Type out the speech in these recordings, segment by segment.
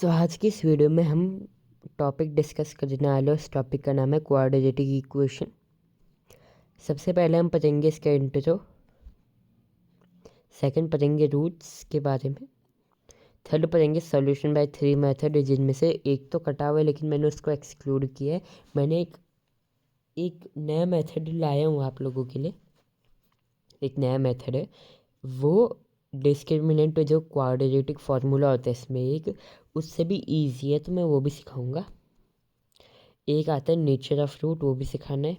आज की इस वीडियो में हम टॉपिक डिस्कस करने वाले उस टॉपिक का नाम है क्वाड्रेटिक इक्वेशन। सबसे पहले हम पढ़ेंगे इसका इंट्रो, सेकंड पढ़ेंगे रूट्स के बारे में, थर्ड पढ़ेंगे सॉल्यूशन बाय थ्री मेथड, जिनमें से एक तो कटा हुआ है लेकिन मैंने उसको एक्सक्लूड किया है। मैंने एक नया मेथड लाया हूँ आप लोगों के लिए। एक नया मेथड है, वो डिस्क्रिमिनेंट जो क्वाड्रेटिक फार्मूला होता है इसमें एक, उससे भी ईजी है, तो मैं वो भी सिखाऊंगा। एक आता है नेचर ऑफ रूट, वो भी सिखाना है।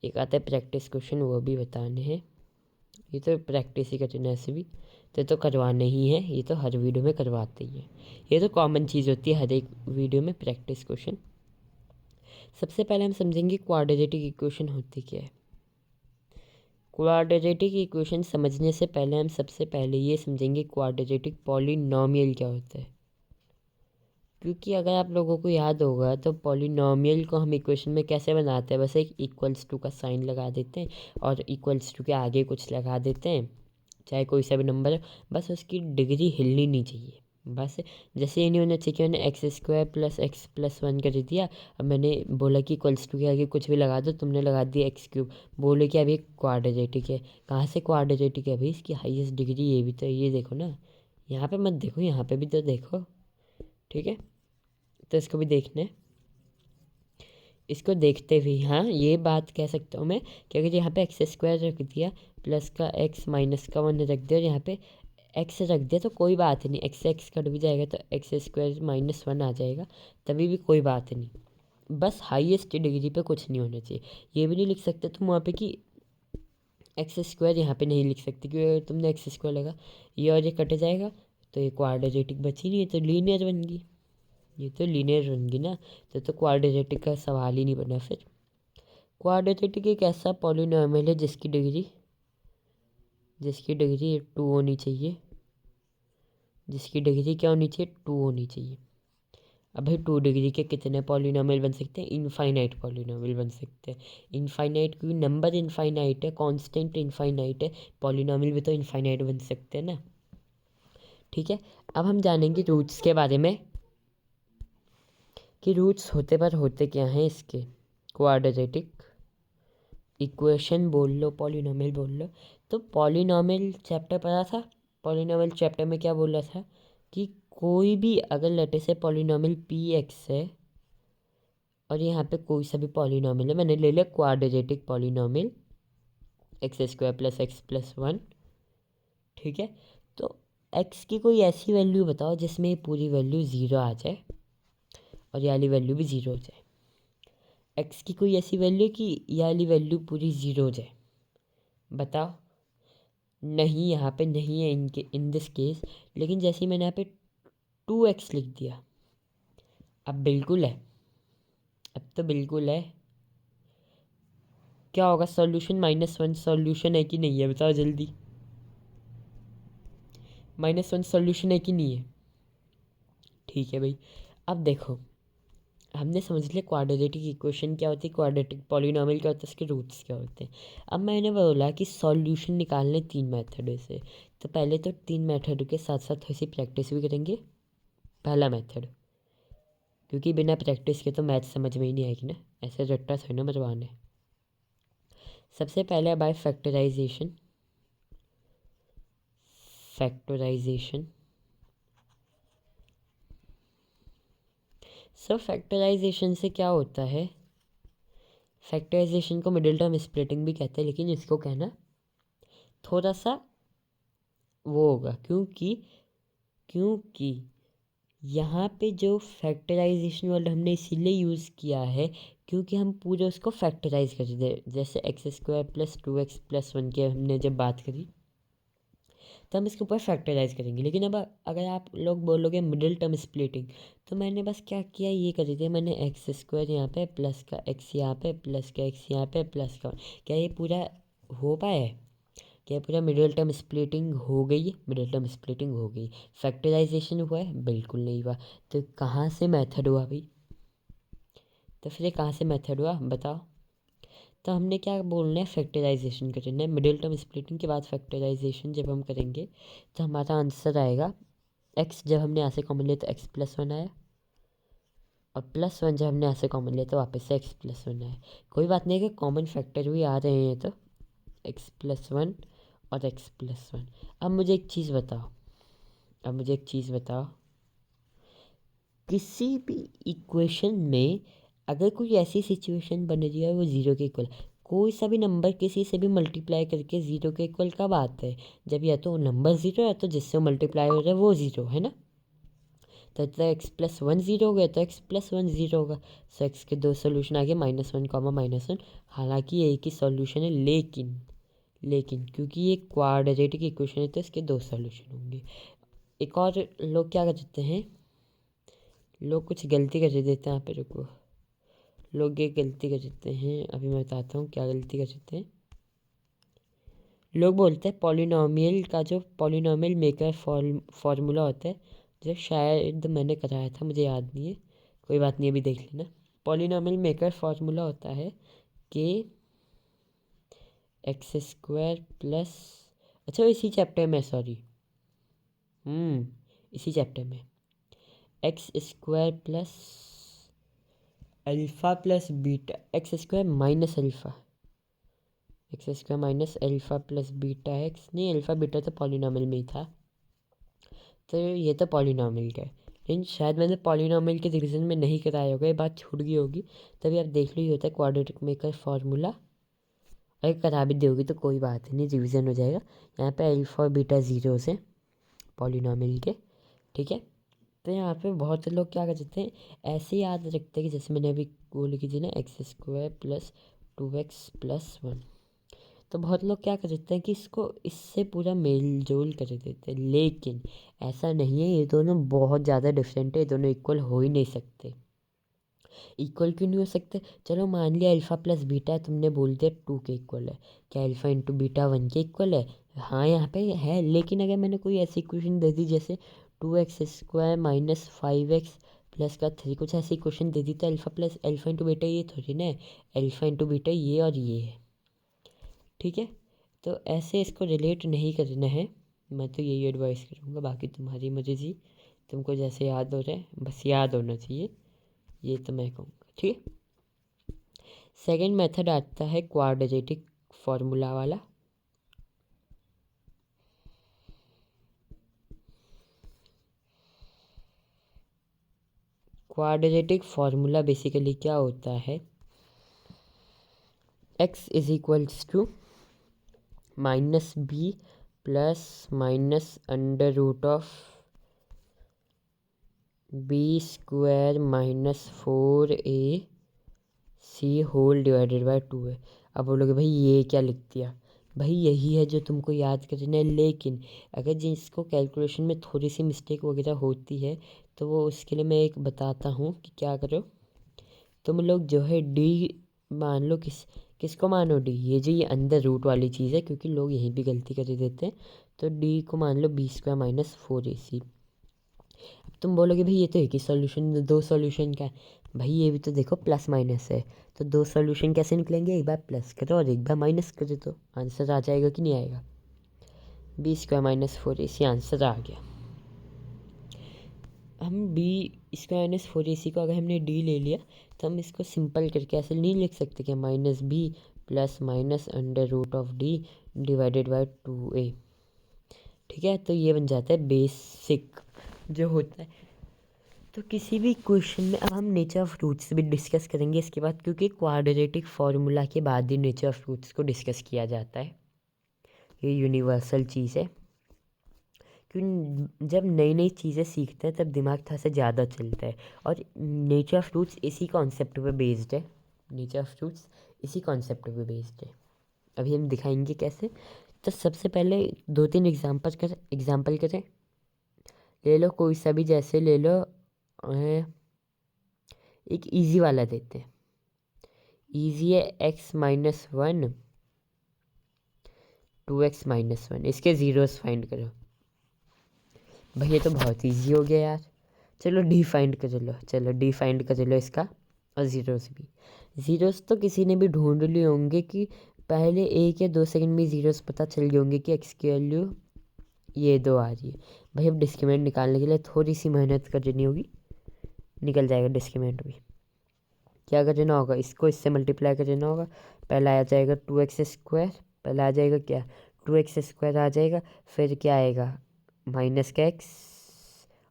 एक आता है प्रैक्टिस क्वेश्चन, वो भी बताने हैं। ये तो प्रैक्टिस ही करना है, ऐसे भी तो करवाने ही है, ये तो हर वीडियो में करवाते ही हैं। ये तो कॉमन चीज़ होती है हर एक वीडियो में, प्रैक्टिस क्वेश्चन। सबसे पहले हम समझेंगे क्वाड्रेटिक इक्वेशन होती क्या है। क्वाड्रेटिक इक्वेशन समझने से पहले हम सबसे पहले ये समझेंगे क्वाड्रेटिक पॉलिनॉमियल क्या होता है। क्योंकि अगर आप लोगों को याद होगा तो पॉलिनॉमियल को हम इक्वेशन में कैसे बनाते हैं, बस एक इक्वल्स टू का साइन लगा देते हैं और इक्वल्स टू के आगे कुछ लगा देते हैं, चाहे कोई सा भी नंबर है, बस उसकी डिग्री हिलनी नहीं चाहिए। बस जैसे ये नहीं होना चाहिए कि मैंने x square plus x plus one कर दिया, अब मैंने बोला कि इक्वल्स टू के आगे कुछ भी लगा दो, तुमने लगा दिया एक्स क्यूब, बोले कि अभी क्वाड्रेटिक है। कहाँ से क्वाड्रेटिक है भाई, इसकी हाईएस्ट डिग्री ये भी तो, ये देखो ना, यहाँ पे मत देखो, यहाँ पे भी तो देखो, ठीक है। तो इसको भी देखना है। इसको देखते हुए हाँ ये बात कह सकता हूँ मैं कि अगर यहाँ पे एक्स स्क्वायर रख दिया प्लस का एक्स माइनस का वन रख दिया और यहाँ पे एक्स रख दिया तो कोई बात नहीं, एक्स एक्स कट भी जाएगा तो एक्स स्क्वायर माइनस वन आ जाएगा, तभी भी कोई बात नहीं। बस हाईएस्ट डिग्री पे कुछ नहीं होना चाहिए। ये भी नहीं लिख सकते तुम वहाँ पे कि एक्स स्क्वायर, यहाँ पे नहीं लिख सकते क्योंकि तुमने एक्स स्क्वायर लगा, ये और ये कट जाएगा तो ये क्वाड्रेटिक बची नहीं है, तो लीनियर बन गई। ये तो लीनियर बन गई ना, तो क्वाड्रेटिक का सवाल ही नहीं बना फिर। क्वाड्रेटिक एक ऐसा पॉलिनॉमियल है जिसकी डिग्री टू होनी चाहिए। जिसकी डिग्री क्या होनी चाहिए, टू होनी चाहिए। अब भाई टू डिग्री के कितने पॉलिनॉमियल बन सकते हैं, इनफाइनाइट पॉलिनॉमियल बन सकते हैं। इनफाइनाइट क्योंकि नंबर इनफाइनाइट है, कांस्टेंट इनफाइनाइट है, पॉलिनॉमियल भी तो इनफाइनाइट बन सकते हैं ना, ठीक है। अब हम जानेंगे रूट्स के बारे में कि रूट्स होते पर होते क्या हैं इसके। क्वाड्रेटिक इक्वेशन बोल लो, पॉलिनॉमियल बोल लो। तो पॉलिनॉमियल चैप्टर पढ़ा था, पॉलिनॉमियल चैप्टर में क्या बोला था कि कोई भी अगर लेटे से पॉलिनॉमियल पी एक्स है और यहाँ पे कोई सा भी पॉलिनॉमियल है, मैंने ले लिया quadratic polynomial x square plus x plus one, ठीक है। तो एक्स की कोई ऐसी वैल्यू बताओ जिसमें ये पूरी वैल्यू ज़ीरो आ जाए और ये वाली वैल्यू भी ज़ीरो हो जाए। एक्स की कोई ऐसी वैल्यू कि ये वाली वैल्यू पूरी ज़ीरो हो जाए, बताओ। नहीं, यहाँ पे नहीं है इन दिस केस, लेकिन जैसे ही मैंने यहाँ पे टू एक्स लिख दिया, अब बिल्कुल है, अब तो बिल्कुल है। क्या होगा सॉल्यूशन, माइनस वन सॉल्यूशन है कि नहीं है, बताओ जल्दी। माइनस वन सॉल्यूशन है कि नहीं है, ठीक है भाई। अब देखो, हमने समझ लिया क्वाड्रेटिक इक्वेशन क्या होती है, क्वाड्रेटिक पॉलिनॉमियल क्या होता है, इसके रूट्स क्या होते हैं। अब मैंने बोला कि सॉल्यूशन निकालने तीन मेथड से, तो पहले तो तीन मेथड के साथ साथ थोड़ी सी प्रैक्टिस भी करेंगे। पहला मेथड, क्योंकि बिना प्रैक्टिस के तो मैथ समझ में ही नहीं आएगी ना, ऐसे रट्टा थोड़ी ना मरवाने। सबसे पहले by factorization. Factorisation so factorisation से क्या होता है, फैक्टराइजेशन को मिडिल टर्म स्प्लिटिंग भी कहते हैं, लेकिन इसको कहना थोड़ा सा वो होगा, क्योंकि क्योंकि यहाँ पे जो फैक्टराइजेशन वर्ड हमने इसीलिए यूज़ किया है क्योंकि हम पूरे उसको फैक्टराइज कर दे, जैसे x square plus two x plus one की हमने जब बात करी तो हम इसके ऊपर फैक्टराइज करेंगे। लेकिन अब अगर आप लोग बोलोगे मिडिल टर्म स्प्लिटिंग, तो मैंने बस क्या किया, ये कर दिया मैंने, एक्स स्क्वायर यहाँ पे प्लस का एक्स यहाँ पे प्लस का एक्स यहाँ पे प्लस का, क्या ये पूरा हो पाया है, क्या पूरा मिडिल टर्म स्प्लिटिंग हो गई है, मिडिल टर्म स्प्लिटिंग हो गई। फैक्टराइजेशन हुआ है, बिल्कुल नहीं हुआ। तो कहाँ से मेथड हुआ भाई, तो फिर ये कहाँ से मेथड हुआ बताओ। तो हमने क्या बोलना है, फैक्टराइजेशन करना है। मिडिल टर्म स्प्लिटिंग के बाद फैक्टराइजेशन जब हम करेंगे तो हमारा आंसर आएगा एक्स जब हमने यहाँ से कॉमन लिया तो एक्स प्लस वन आया, और प्लस वन जब हमने यहाँ से कॉमन लिया तो वापस से एक्स प्लस वन आया। कोई बात नहीं है कि कॉमन फैक्टर भी आ रहे हैं, तो एक्स प्लस वन और एक्स प्लस वन। अब मुझे एक चीज़ बताओ, किसी भी इक्वेशन में अगर कोई ऐसी सिचुएशन बन रही है वो ज़ीरो के इक्वल, कोई सा भी नंबर किसी से भी मल्टीप्लाई करके ज़ीरो के इक्वल कब आता है? जब या तो नंबर ज़ीरो है, तो जिससे मल्टीप्लाई हो रहा है वो ज़ीरो है ना। तो एक्स प्लस वन ज़ीरो हो गया तो एक्स प्लस वन ज़ीरो होगा। सो एक्स के दो सोल्यूशन आ गए, minus one comma minus one. हालांकि एक ही सॉल्यूशन है, लेकिन क्योंकि ये क्वाड्रेटिक इक्वेशन है तो इसके दो सॉल्यूशन होंगे। एक और लोग क्या कर देते हैं, लोग कुछ गलती कर देते हैं यहाँ पे, रुको, लोग ये गलती कर देते हैं, अभी मैं बताता हूँ क्या गलती कर देते हैं। लोग बोलते हैं पॉलिनॉमियल का जो पॉलिनॉमियल मेकर फॉर्मूला होता है, जो शायद मैंने कराया था, मुझे याद नहीं है, कोई बात नहीं, अभी देख लेना। पॉलिनॉमियल मेकर फॉर्मूला होता है कि एक्स स्क्वायर प्लस, अच्छा इसी चैप्टर में, सॉरी, इसी चैप्टर में, x square plus alpha plus beta, x square minus alpha, x square minus alpha plus beta x, नहीं अल्फ़ा बीटा तो पॉलिनॉमियल में ही था, तो ये तो पॉलिनॉमियल का है। लेकिन शायद मैंने पॉलिनॉमियल के डिवीजन में नहीं कराया होगा, ये बात छूट गई होगी, तभी आप देख लो ये होता है क्वाड्रेटिक मेकर फार्मूला। अगर करा भी दोगी तो कोई बात नहीं, रिवीजन हो जाएगा। यहाँ पे अल्फ़ा और बीटा ज़ीरोज़ हैं पॉलिनॉमियल के, ठीक है। तो यहाँ पे बहुत से लोग क्या कर सकते हैं, ऐसे याद रखते हैं कि जैसे मैंने अभी वो लिखी थी ना, x square plus two x plus one. तो बहुत लोग क्या कर देते हैं कि इसको इससे पूरा मेल जोल कर देते हैं, लेकिन ऐसा नहीं है, ये दोनों बहुत ज़्यादा डिफरेंट है, ये दोनों इक्वल हो ही नहीं सकते। इक्वल क्यों नहीं हो सकते? चलो मान लिया अल्फ़ा प्लस बीटा है, तुमने बोल दिया टू के इक्वल है, क्या अल्फ़ा इंटू बीटा वन के इक्वल है? हाँ यहाँ पे है, लेकिन अगर मैंने कोई ऐसी इक्वेशन दे दी जैसे two x square minus five x plus का थ्री, कुछ ऐसी इक्वेशन दे दी, तो alpha plus alpha into beta ये थोड़ी ना है, अल्फ़ा इंटू बीटा ये और ये है, ठीक है। तो ऐसे इसको रिलेट नहीं करना है, मैं तो यही एडवाइस करूँगा, बाकी तुम्हारी मर्जी, तुमको जैसे याद हो रहा है बस याद होना चाहिए, ये तो मैं कहूँगा, ठीक है। सेकेंड मेथड आता है क्वाड्रेटिक फार्मूला वाला। क्वाड्रेटिक फार्मूला बेसिकली क्या होता है, x is equals to minus B plus minus under root of B square minus four A C whole divided by two है। अब बोलोगे भाई ये क्या लिख दिया, भाई यही है जो तुमको याद करना है, लेकिन अगर जिसको कैलकुलेशन में थोड़ी सी मिस्टेक वगैरह होती है तो वो उसके लिए मैं एक बताता हूँ कि क्या करो। तुम लोग जो है डी मान लो, किसको मानो डी, ये अंदर रूट वाली चीज़ है, क्योंकि लोग यहीं भी गलती कर देते हैं। तो डी को मान लो B square minus four A सी। अब तुम बोलोगे भाई ये तो एक ही सॉल्यूशन, दो सॉल्यूशन का है, भाई ये भी तो देखो प्लस माइनस है, तो दो सॉल्यूशन कैसे निकलेंगे, एक बार प्लस करो और एक बार माइनस करो तो आंसर आ जाएगा कि नहीं आएगा। B square minus four A C answer आ गया। हम B square minus four A सी को अगर हमने डी ले लिया तो हम इसको सिंपल करके ऐसे नहीं लिख सकते कि minus B plus minus under root of D divided by two A, ठीक है। तो ये बन जाता है बेसिक जो होता है। तो किसी भी क्वेश्चन में, अब हम नेचर ऑफ रूट्स भी डिस्कस करेंगे इसके बाद, क्योंकि क्वाड्रेटिक फार्मूला के बाद ही नेचर ऑफ रूट्स को डिस्कस किया जाता है, ये यूनिवर्सल चीज़ है। क्योंकि जब नई नई चीज़ें सीखते हैं तब दिमाग थोड़ा सा ज़्यादा चलता है, और नेचर ऑफ रूट्स इसी कॉन्सेप्ट पे बेस्ड है, नेचर ऑफ रूट्स इसी कॉन्सेप्ट पे बेस्ड है। अभी हम दिखाएंगे कैसे। तो सबसे पहले दो तीन एग्जाम्पल करें। ले लो कोई सा भी, जैसे ले लो एक इजी वाला देते हैं, इजी है x minus one two x minus one, इसके ज़ीरोस फाइंड करो। भाई ये तो बहुत इजी हो गया यार, चलो डी फाइंड कर लो, चलो डी फाइंड कर लो इसका, और ज़ीरोस भी, ज़ीरोस तो किसी ने भी ढूंढ लिए होंगे कि पहले एक या दो सेकंड में ज़ीरोस पता चल गए होंगे कि एक्स की वैल्यू ये 2 आ रही है। भाई अब डिस्क्रिमिनेंट निकालने के लिए थोड़ी सी मेहनत करनी होगी, निकल जाएगा डिस्क्रिमिनेंट भी। क्या करना होगा, इसको इससे मल्टीप्लाई करना होगा। पहला आ जाएगा 2x², पहला आ जाएगा क्या, 2x² आ जाएगा। फिर क्या आएगा, माइनस का x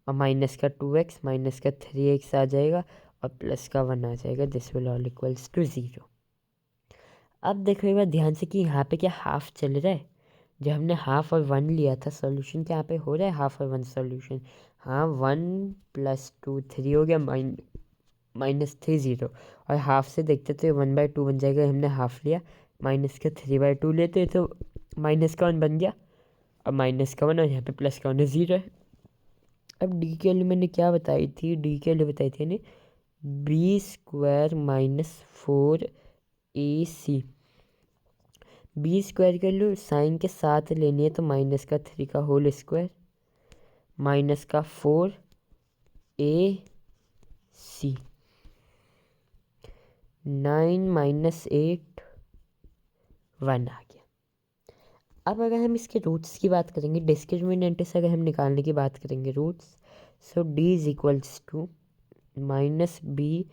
और माइनस का 2x माइनस का 3x आ जाएगा और प्लस का 1 आ जाएगा। This will all equals to 0। अब देखो एक बार ध्यान से कि यहाँ पे क्या हाफ चल रहा है। जब हमने हाफ और 1 लिया था सोल्यूशन, क्या यहाँ पे हो रहा है हाफ और 1 सोल्यूशन। हाँ, 1 + 2 3 हो गया, -3 0। और हाफ से देखते तो 1/2 बन जाएगा, हमने हाफ लिया। माइनस का 3/2 लेते तो माइनस का 1 बन गया और माइनस का 1 और यहाँ पे प्लस का 1 0 है। अब डी के वैल्यू मैंने क्या बताई थी, डी के वैल्यू बताई थी यानी b² - 4ac। b² के वैल्यू साइन के साथ लेनी है तो -3 का होल स्क्वायर माइनस का 4ac। 9 - 8 1 आ गया। अब अगर हम इसके रूट्स की बात करेंगे, डिस्क्रिमिनेंट से अगर हम निकालने की बात करेंगे रूट्स, सो d = -b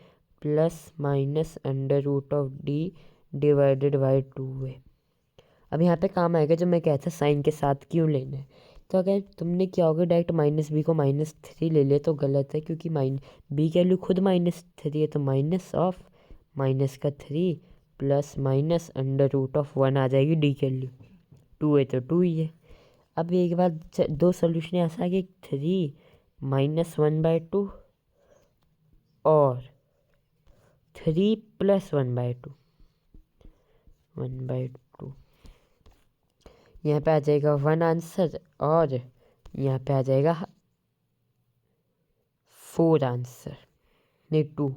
± √d / 2 है। अब यहाँ पे काम आएगा जब मैं कहता साइन के साथ क्यों लेना है। तो अगर तुमने क्या होगा डायरेक्ट -b को -3 ले लिया तो गलत है, क्योंकि b की वैल्यू खुद -3 है, तो माइनस ऑफ माइनस का 3 प्लस माइनस √1 आ जाएगी। डी की वैल्यू 2 है तो 2 ही है। अब एक बार 2 सोल्यूशन ऐसा आ गया, 3 - 1/2 और 3 + 1/2 1/2। यहाँ पे आ जाएगा 1 आंसर और यहाँ पे आ जाएगा 4 आंसर, नहीं 2।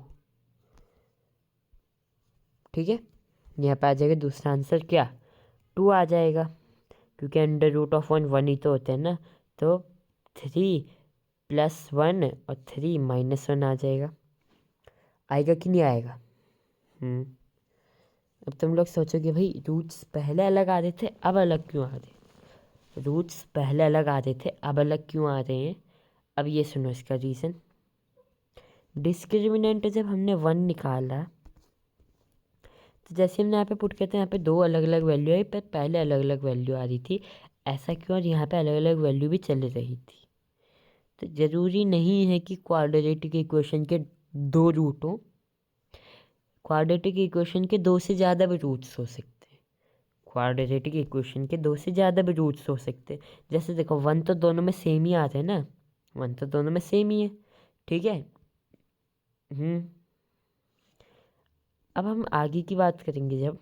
ठीक है, यहाँ पे आ जाएगा दूसरा आंसर क्या, 2 आ जाएगा, क्योंकि √1 1 ही तो होते हैं ना। तो 3 + 1 और 3 - 1 आ जाएगा। आएगा कि नहीं आएगा। अब तुम लोग सोचोगे भाई रूट्स पहले अलग आ रहे थे अब अलग क्यों आ रहे, रूट्स पहले अलग आ रहे थे अब अलग क्यों आ रहे हैं। अब ये सुनो इसका रीज़न। डिस्क्रिमिनेंट जब हमने 1 निकाला तो जैसे हमने यहाँ पे पुट किया था, यहाँ पे 2 अलग अलग वैल्यू आई, पर पहले अलग अलग वैल्यू आ रही थी। ऐसा क्यों, और यहाँ पे अलग अलग वैल्यू भी चल रही थी। तो ज़रूरी नहीं है कि क्वाड्रेटिक इक्वेशन के 2 रूट हों। क्वाड्रेटिक इक्वेशन के 2 से ज़्यादा भी रूट्स हो सकते हैं। क्वाड्रेटिक इक्वेशन के 2 से ज़्यादा भी रूट्स हो सकते हैं। जैसे देखो 1 तो दोनों में सेम ही आते हैं ना, 1 तो दोनों में सेम ही है। ठीक है। अब हम आगे की बात करेंगे जब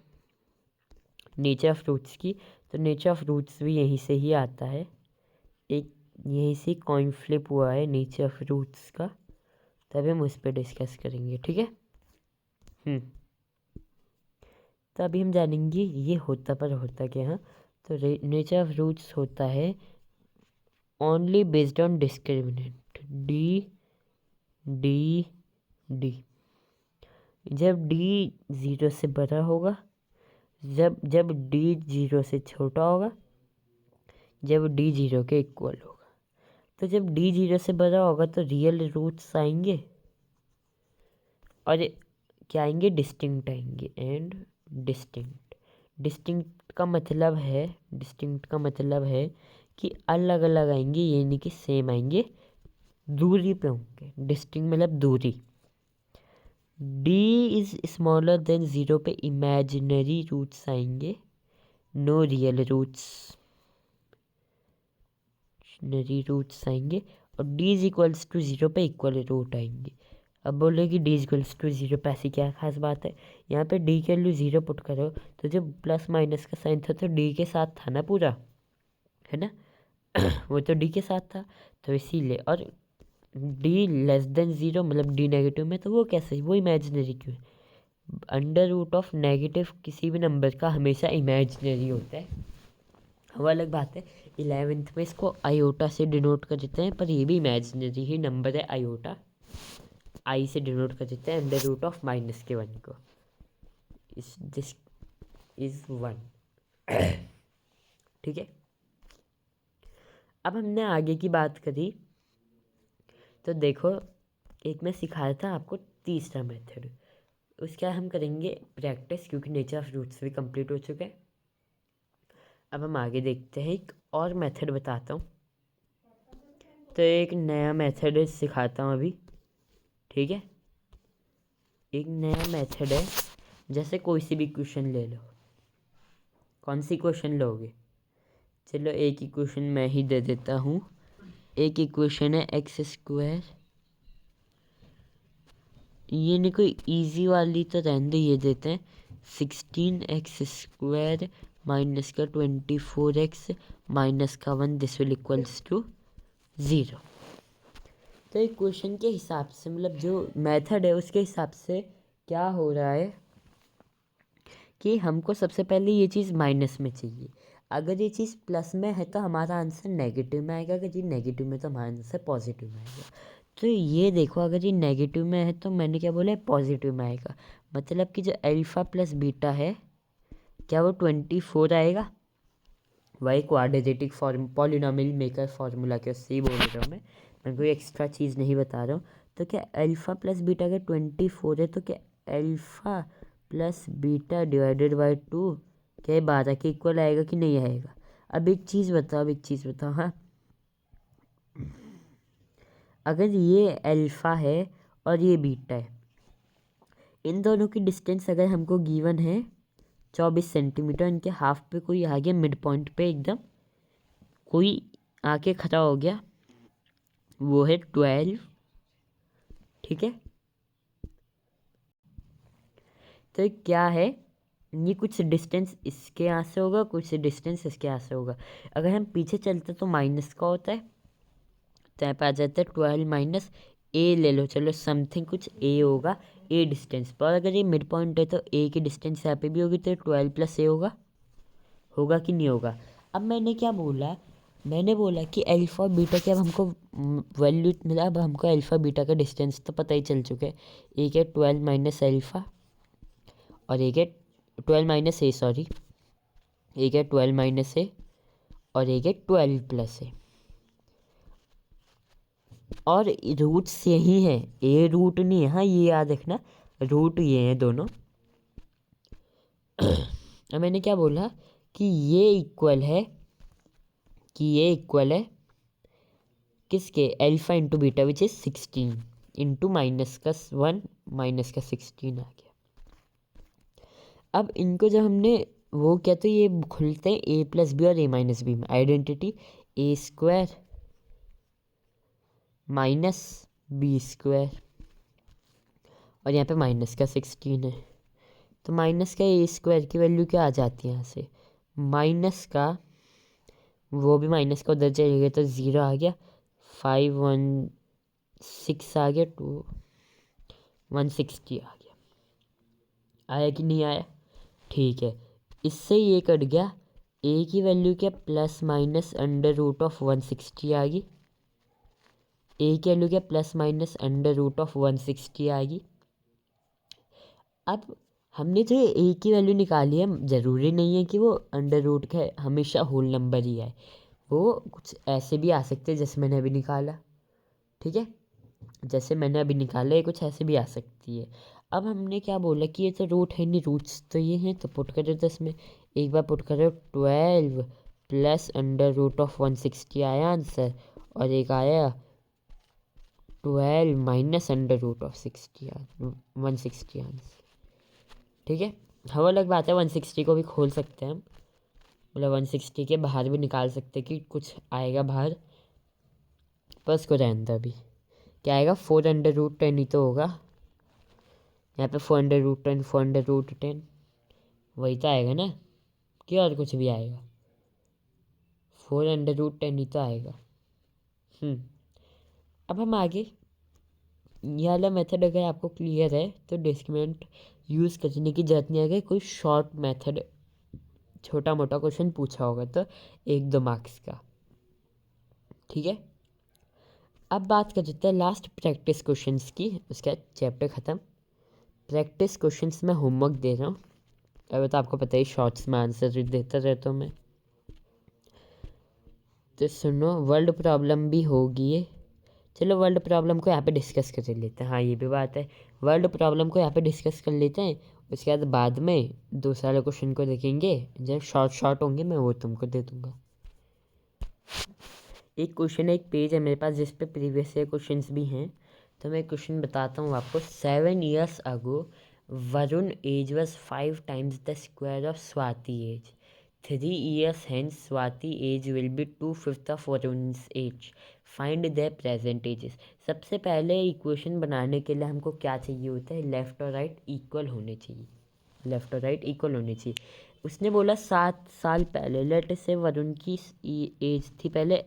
नेचर ऑफ रूट्स की, तो नेचर ऑफ रूट्स भी यहीं से ही आता है। एक यहीं से कॉइन फ्लिप हुआ है नेचर ऑफ रूट्स का, तभी हम उस पर डिस्कस करेंगे। ठीक है। तो अभी हम जानेंगे ये होता पर होता क्या है। तो नेचर ऑफ रूट्स होता है only based on discriminant D D D. जब डी 0 से बड़ा होगा, जब डी 0 से छोटा होगा, जब डी 0 के इक्वल होगा। तो जब डी 0 से बड़ा होगा तो रियल रूट्स आएंगे और क्या आएंगे, डिस्टिंक्ट आएंगे। एंड डिस्टिंक्ट का मतलब है कि अलग अलग आएंगे, ये नहीं कि सेम आएंगे, दूरी पे होंगे। डिस्टिंक्ट मतलब दूरी। डी इज स्मॉलर देन 0 पे इमेजिनरी रूट्स आएंगे, नो रियल रूट्स आएंगे। और डी इज इक्वल्स टू 0 पे इक्वल रूट आएंगे। अब बोले कि डी इज इक्वल्स टू 0 पे ऐसी क्या खास बात है। यहाँ पे डी के वैल्यू 0 पुट करो तो जो प्लस माइनस का साइन था तो डी के साथ था ना पूरा, है ना। वो तो डी के साथ था, तो इसीलिए। और डी <0 मतलब डी नेगेटिव में, तो वो कैसे, वो इमेजिनरी क्यों है। √ऑफ नेगेटिव किसी भी नंबर का हमेशा इमेजिनरी होता है, वो अलग बात है। 11th में इसको आयोटा से डिनोट कर देते हैं, पर ये भी इमेजिनरी ही नंबर है। आयोटा आई से डिनोट कर देते हैं √(-1) को। This is 1। ठीक है। अब हमने आगे की बात करी तो देखो, एक मैं सिखाया था आपको तीसरा मेथड, उसका हम करेंगे प्रैक्टिस, क्योंकि नेचर ऑफ रूट्स भी कंप्लीट हो चुके हैं। अब हम आगे देखते हैं, एक और मेथड बताता हूँ। तो एक नया मेथड सिखाता हूँ अभी, ठीक है। एक नया मेथड है, जैसे कोई सी भी क्वेश्चन ले लो। कौन सी क्वेश्चन लोगे? चलो एक इक्वेशन मैं ही दे देता हूँ। एक इक्वेशन है एक्स स्क्वायर, ये नहीं कोई इजी वाली तो रहने दो, ये देते हैं 16x² माइनस का 24x माइनस का 1, दिस विल इक्वल्स टू 0। तो एक क्वेश्चन के हिसाब से, मतलब जो मेथड है उसके हिसाब से क्या हो रहा है कि हमको सबसे पहले ये चीज़ माइनस में चाहिए। अगर ये चीज़ प्लस में है तो हमारा आंसर नेगेटिव में आएगा, अगर ये नेगेटिव में तो हमारा आंसर पॉजिटिव में आएगा। तो ये देखो, अगर ये नेगेटिव में है तो मैंने क्या बोला है, पॉजिटिव में आएगा। मतलब कि जो अल्फ़ा प्लस बीटा है, क्या वो 24 आएगा? वही quadratic form polynomial maker formula के उससे ही बोल रहा हूँ मैं कोई एक्स्ट्रा चीज़ नहीं बता रहा हूँ। तो क्या अल्फ़ा प्लस बीटा का 24 है, तो क्या alpha plus beta divided by 2 क्या 12 के इक्वल आएगा कि नहीं आएगा? अब एक चीज़ बताओ, हाँ, अगर ये अल्फ़ा है और ये बीटा है, इन दोनों की डिस्टेंस अगर हमको गिवन है 24 सेंटीमीटर, इनके हाफ पे कोई आ गया, मिड पॉइंट पे एकदम कोई आके खड़ा हो गया, वो है 12, ठीक है। तो क्या है, ये कुछ डिस्टेंस इसके यहाँ से होगा, कुछ डिस्टेंस इसके यहाँ से होगा। अगर हम पीछे चलते तो माइनस का होता है, तो यहाँ पे आ जाता है 12 माइनस ए ले लो, चलो समथिंग कुछ ए होगा, ए डिस्टेंस पर। अगर ये मिड पॉइंट है तो ए की डिस्टेंस यहाँ पे भी होगी, तो 12 प्लस ए होगा कि नहीं होगा? अब मैंने क्या बोला, मैंने बोला कि अल्फ़ा और बीटा के अब हमको वैल्यू मिला, अब हमको अल्फ़ा बीटा का डिस्टेंस तो पता ही चल चुका है। एक है 12 माइनस अल्फ़ा और एक है 12 माइनस ए, सॉरी, एक है 12 माइनस ए और एक है 12 प्लस ए। और रूट्स यही हैं, ए रूट नहीं है, हाँ ये याद रखना, रूट ये हैं दोनों। अब मैंने क्या बोला कि ये इक्वल है किसके, alpha into beta which is 16 into minus का 1 माइनस का 16 आ गया। अब इनको जब हमने वो किया तो ये खुलते हैं ए प्लस बी और ए माइनस बी में, आइडेंटिटी ए स्क्वायर माइनस बी स्क्वायर, और यहाँ पे माइनस का 16 है, तो माइनस का ए स्क्वायर की वैल्यू क्या आ जाती है यहाँ से, माइनस का, वो भी माइनस का उधर चले गया तो 0 आ गया, 516 आ गया, 160 आ गया। आया कि नहीं आया? ठीक है, इससे ये कट गया, ए की वैल्यू क्या, plus minus under root of 160 आ गई, ए की वैल्यू क्या, plus minus under root of 160 आ गई। अब हमने जो ए की वैल्यू निकाली है, ज़रूरी नहीं है कि वो अंडर रूट का हमेशा होल नंबर ही आए, वो कुछ ऐसे भी आ सकते हैं जैसे मैंने अभी निकाला, ठीक है, जैसे मैंने अभी निकाला, ये कुछ ऐसे भी आ सकती है। अब हमने क्या बोला कि ये तो रूट है नहीं, रूट्स तो ये हैं, तो पुट करो 10 में, एक बार पुट करो 12 प्लस अंडर रूट ऑफ 160 आया आंसर, और एक आया 12 minus under root of 160 answer, ठीक है। हाँ, अलग बात है, 160 को भी खोल सकते हैं हम, मतलब 160 के बाहर भी निकाल सकते हैं कि कुछ आएगा बाहर, पर उसको रहने दो अभी। क्या आएगा, 4√10 ही तो होगा, यहाँ पे 4√10 4√10 वही तो आएगा ना, कि और कुछ भी आएगा, 4√10 ही तो आएगा। अब हम आगे, ये वाला मेथड अगर आपको क्लियर है तो डिस्क्रिमिनेंट यूज़ करने की जरूरत नहीं है। अगर कोई शॉर्ट मेथड छोटा मोटा क्वेश्चन पूछा होगा तो 1-2 मार्क्स का, ठीक है। अब बात कर लेते हैं लास्ट प्रैक्टिस क्वेश्चंस की, उसके बाद चैप्टर ख़त्म। प्रैक्टिस क्वेश्चंस में होमवर्क दे रहा हूँ, अगर तो आपको पता ही शॉर्ट्स में आंसर देता रहता हूँ मैं। तो सुनो, वर्ल्ड प्रॉब्लम भी होगी ये। चलो वर्ल्ड प्रॉब्लम को यहाँ पे डिस्कस कर लेते हैं। हाँ ये भी बात है, वर्ल्ड प्रॉब्लम को यहाँ पे डिस्कस कर लेते हैं। उसके बाद में दूसरे क्वेश्चन को देखेंगे, जब शॉर्ट शॉर्ट होंगे मैं वो तुमको दे दूँगा। एक क्वेश्चन है, एक पेज है मेरे पास जिस पे प्रीवियस ईयर क्वेश्चंस भी हैं। तो मैं क्वेश्चन बताता हूँ आपको। 7 years ago Varun age was 5 times the square of Swati age. 3 years hence Swati age will be 2/5 of Varun's age. Find the present ages. सबसे पहले इक्वेशन बनाने के लिए हमको क्या चाहिए होता है, लेफ्ट और राइट इक्वल होने चाहिए। लेफ्ट और राइट इक्वल होने चाहिए। उसने बोला 7 साल पहले, लेट से वरुण की एज थी पहले,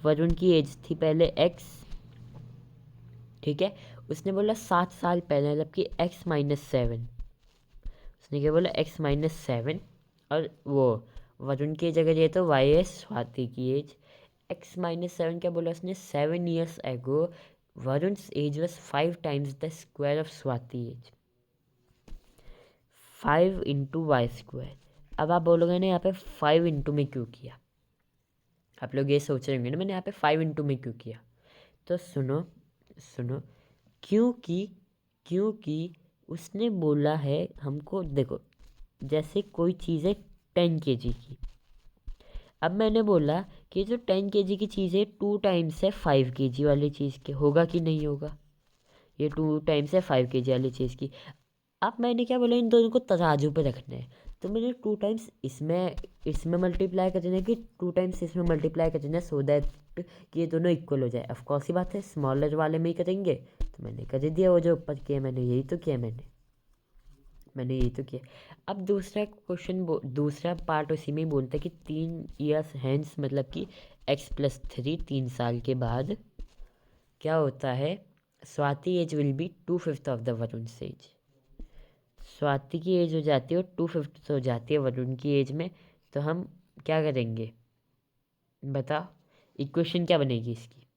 वरुण की एज थी पहले एक्स, ठीक है। उसने बोला 7 साल पहले, मतलब कि x-7। उसने क्या बोला, x-7। और वो वरुण की एज अगर ये तो वाई है स्वाति की एज। x-7 क्या बोला उसने, 7 years ago Varun's age was 5 times the square of Swati age. 5 into Y square. अब आप बोलोगे ना यहाँ पे 5 इंटू में क्यों किया, आप लोग ये सोच रहे होंगे ना मैंने यहाँ पे 5 इंटू में क्यों किया। तो सुनो सुनो, क्योंकि उसने बोला है हमको, देखो जैसे कोई चीज़ है 10 kg की। अब मैंने बोला कि जो 10 kg की चीज़ है 2 times है 5 kg वाली चीज़ के, होगा कि नहीं होगा। ये 2 times है 5 kg वाली चीज़ की। अब मैंने क्या बोला, इन दोनों को तराजू पे रखना है। तो मैंने 2 times इसमें मल्टीप्लाई कर देना, कि 2 times इसमें मल्टीप्लाई कर देना, सो दैट कि ये दोनों इक्वल हो जाए। ऑफकोर्स ही बात है, स्मॉलर वाले में ही करेंगे। तो मैंने कर दिया, वो जो ऊपर किया मैंने यही तो किया, मैंने यही तो किया। अब दूसरा क्वेश्चन, दूसरा पार्ट उसी में ही बोलता है कि 3 years हैंस, मतलब कि x+3, 3 साल के बाद क्या होता है, Swati age will be 2/5 of the Varun age. Swati की एज हो जाती है और 2/5 हो जाती है वरुण की एज में। तो हम क्या करेंगे बताओ, इक्वेशन क्या बनेगी इसकी,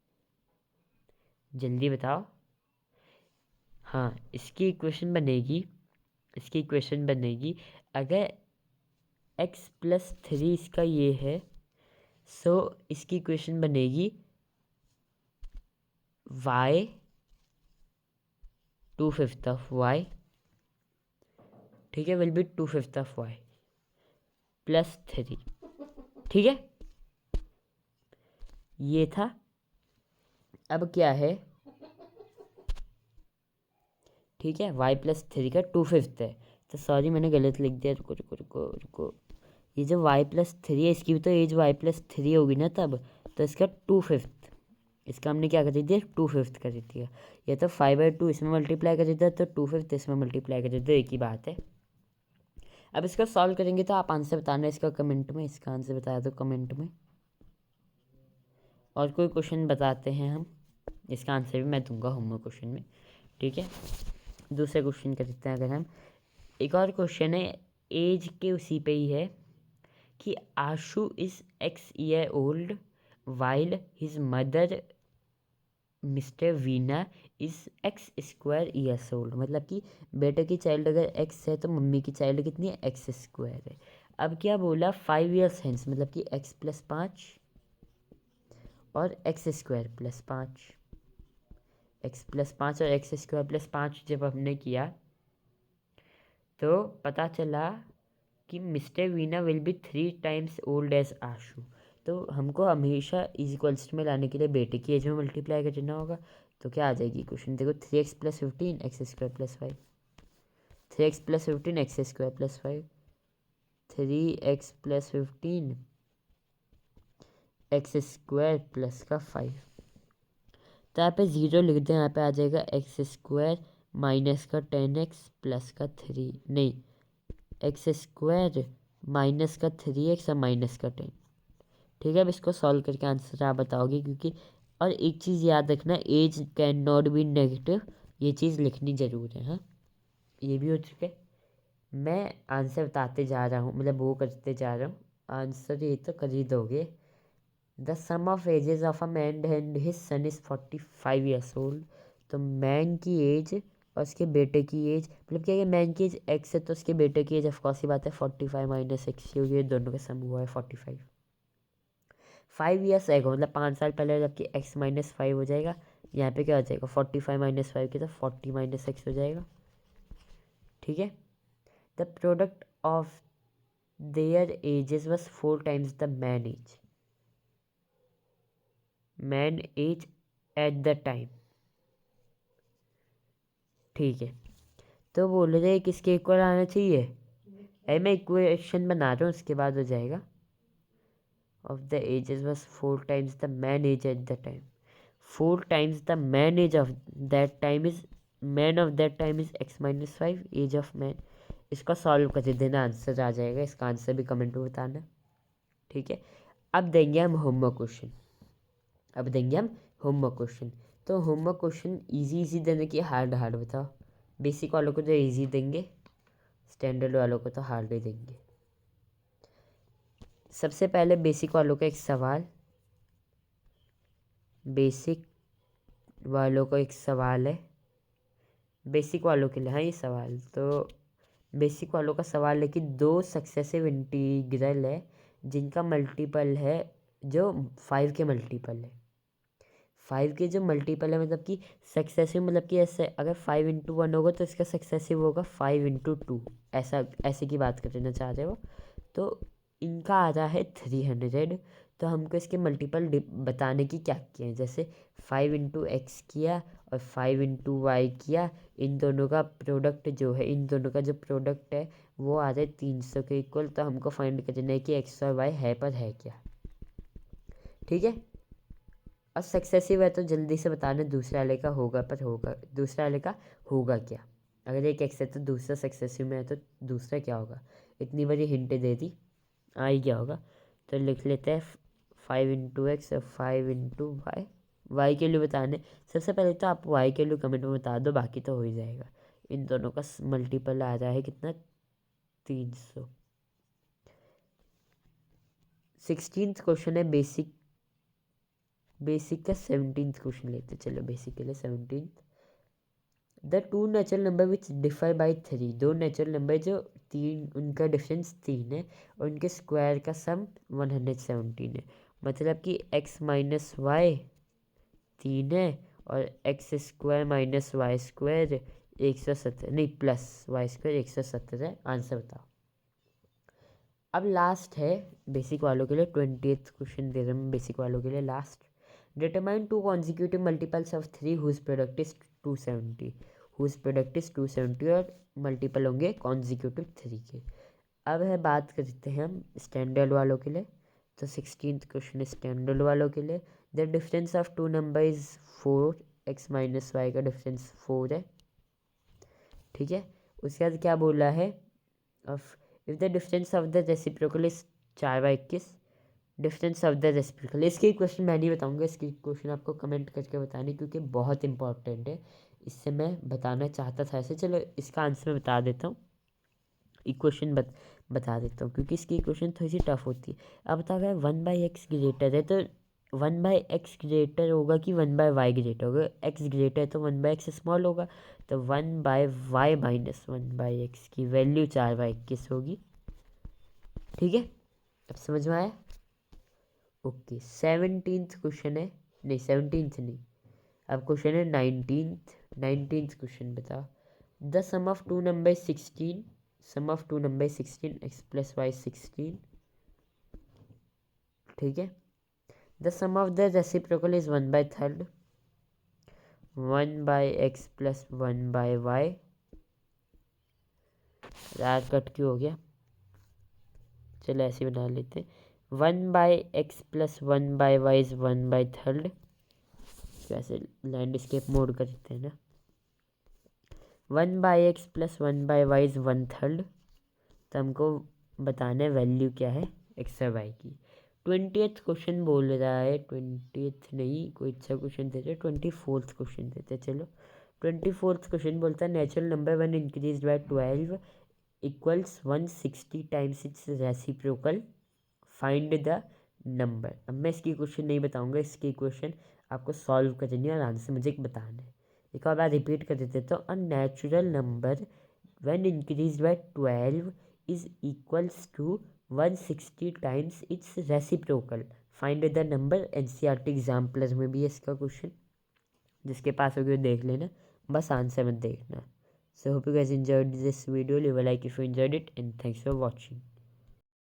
जल्दी बताओ। हाँ इसकी इक्वेशन बनेगी, अगर x+3 इसका ये है, सो इसकी इक्वेशन बनेगी y 2/5 ऑफ y, ठीक है, विल बी 2/5 ऑफ y +3, ठीक है। ये था। अब क्या है, ठीक है, y+3 का 2/5 है। तो सॉरी मैंने गलत लिख दिया, रुको रुको रुको रुको। ये जो y+3 है इसकी भी तो एज y+3 होगी ना तब। तो इसका 2/5, इसका हमने क्या कर दिया, 2/5 कर दिया। या तो 5/2 इसमें मल्टीप्लाई कर देता, तो 2/5 इसमें मल्टीप्लाई कर देता, एक ही बात है। अब इसका सॉल्व करेंगे तो आप आंसर बताना इसका कमेंट में, इसका आंसर बता दो कमेंट में। और कोई क्वेश्चन बताते हैं हम, इसका आंसर भी मैं दूंगा होमवर्क क्वेश्चन में, ठीक है। दूसरे क्वेश्चन कर देते हैं अगर हम। एक और क्वेश्चन है एज के उसी पे ही है, कि Ashu is x year old while his mother mister Veena is x² years old। मतलब कि बेटे की चाइल्ड अगर x है तो मम्मी की चाइल्ड कितनी है, x² है। अब क्या बोला, 5 years hence, मतलब कि x+5 और x² +5, x+5 और x² +5 जब हमने किया तो पता चला कि mister Veena will be 3 times old age Ashu. तो हमको हमेशा इज इक्वल्स में लाने के लिए बेटे की एज में मल्टीप्लाई कर देना होगा। तो क्या आ जाएगी क्वेश्चन, देखो 3x+15 x²+5, 3x+15 x²+5, 3x+15 x²+5। तो यहाँ पे 0 लिख दें, यहाँ पे आ जाएगा x² माइनस का 10x प्लस का 3, नहीं x² माइनस का 3x और माइनस का 10, ठीक है। अब इसको सॉल्व करके आंसर आप बताओगे, क्योंकि और एक चीज़ याद रखना, age can not be negative, ये चीज़ लिखनी ज़रूर है। हाँ ये भी हो चुका है, मैं आंसर बताते जा रहा हूँ, मतलब वो करते जा रहा हूँ, आंसर ये तो कर ही दोगे। The sum of ages of a man and his son is 45 years old। तो मैन की एज और उसके बेटे की एज, मतलब क्या, मैन की एज x है तो उसके बेटे की एज ऑफकोर्स ही बात है 45 - x, क्योंकि ये दोनों का सम हुआ है 45। 5 ईयर्स एगो मतलब 5 साल पहले, जबकि x-5 हो जाएगा। यहाँ पे क्या हो जाएगा 45 - 5 के, तो 40 - x हो जाएगा। ठीक है। The product of their ages was 4 times the man age at the time. ठीक है, तो बोल रहे किसके इक्वल आना चाहिए। अरे मैं इक्वेशन बना रहा हूँ, उसके बाद हो जाएगा। Of the ages was 4 times the man age at the time. 4 times the man age of that time is man of that time is x-5 age of man. इसका सॉल्व कर देना, आंसर आ जाएगा। इसका आंसर भी comment में बताना। ठीक है, अब देंगे हम होमवर्क क्वेश्चन। तो होमवर्क क्वेश्चन इजी देने की, हार्ड बताओ। बेसिक वालों को तो इजी देंगे, स्टैंडर्ड वालों को तो हार्ड ही देंगे। सबसे पहले बेसिक वालों का एक सवाल, बेसिक वालों का एक सवाल है, बेसिक वालों के लिए। हाँ, ये सवाल तो बेसिक वालों का सवाल है कि 2 सक्सेसिव इंटीग्रल है जिनका मल्टीपल है जो 5 के मल्टीपल है। 5 के जो मल्टीपल है, मतलब कि सक्सेसिव, मतलब कि ऐसे अगर 5 × 1 होगा तो इसका सक्सेसिव होगा 5 × 2, ऐसे की बात करना चाह रहे हो। तो इनका आ रहा है 300। तो हमको इसके मल्टीपल बताने की क्या किया है, जैसे 5 × x किया और 5 × y किया। इन दोनों का प्रोडक्ट जो है, इन दोनों का जो प्रोडक्ट है वो आ रहा है 300 के इक्वल। तो हमको फाइंड करना है कि x और y है पर है क्या। ठीक है, और सक्सेसिव है तो जल्दी से बताना दूसरे वाले का होगा पर होगा, दूसरे वाले का होगा क्या। अगर एक एक्स है तो दूसरा सक्सेसिव में है तो दूसरा क्या होगा। इतनी बड़ी हिंट दे दी, आ ही क्या होगा। तो लिख लेते हैं 5 × x और 5 × y। वाई के लिए बताने, सबसे पहले तो आप वाई के लिए कमेंट में बता दो, बाकी तो हो ही जाएगा। इन दोनों का मल्टीपल आ रहा है कितना, 300। 16th क्वेश्चन है बेसिक का 17th क्वेश्चन लेते। चलो बेसिक के लिए 17th। The 2 natural number which differ by 3। 2 natural number जो 3, उनका डिफरेंस 3 है और उनके स्क्वायर का सम 117 है। मतलब कि x-y 3 है और x² - y² 117, नहीं प्लस y² 117 है। आंसर बताओ। अब लास्ट है बेसिक वालों के लिए, 20th क्वेश्चन दे रहा हूँ बेसिक वालों के लिए last. Determine 2 consecutive multiples of 3 whose product is 270 और मल्टीपल होंगे कॉन्जिक्यूटिव 3 के। अब है बात करते हैं हम स्टैंडर्ड वालों के लिए। तो 16th क्वेश्चन स्टैंडर्ड वालों के लिए। The difference of 2 number is 4, x-y का डिफरेंस 4 है। ठीक है, उसके बाद क्या बोला है, of if the difference of the reciprocal is 4/21। Difference of the reciprocal, इसके क्वेश्चन मैं नहीं बताऊंगा, इसकी क्वेश्चन आपको कमेंट करके बताने, क्योंकि बहुत इंपॉर्टेंट है। इससे मैं बताना चाहता था ऐसे। चलो इसका आंसर मैं बता देता हूँ, इक्वेशन बता देता हूँ, क्योंकि इसकी इक्वेशन थोड़ी सी टफ होती है। अब बता गया 1/x ग्रेटर है, तो 1/x ग्रेटर होगा कि 1/y ग्रेटर होगा। x ग्रेटर है तो 1/x स्मॉल होगा, तो 1/y - 1/x की वैल्यू 4/21 होगी। ठीक है, अब समझ में आया। ओके, 17th क्वेश्चन है, नहीं 17th नहीं, अब क्वेश्चन है 19th क्वेश्चन। बताओ the sum of 2 number 16, sum of 2 number 16 x + y 16। ठीक है, the sum of the reciprocal is 1/3, 1/x + 1/y। यार कट क्यों हो गया, चलो ऐसे बना लेते हैं। 1/x + 1/y is 1/3। वैसे लैंडस्केप मोड करते हैं ना। 1/x + 1/y is 1/3। तो हमको बताना है वैल्यू क्या है एक्स और वाई की। 20th क्वेश्चन बोल रहा है, 20th नहीं, कोई अच्छा क्वेश्चन देते, 24th क्वेश्चन देते। चलो 24th क्वेश्चन बोलता है natural number 1 increase by 12 equals 160 times it's reciprocal, find the number. अब मैं इसकी क्वेश्चन नहीं बताऊंगा, इसकी क्वेश्चन आपको सॉल्व करनी है और आंसर मुझे बताना है। एक और बार रिपीट कर देते तो a natural number when increased by 12 is equals to 160 times its reciprocal, find the number, NCERT exam plus में भी है इसका क्वेश्चन, जिसके पास होगी वो देख लेना, बस आंसर मत देखना. So hope you guys enjoyed this video. Leave a like if you enjoyed it, and thanks for watching.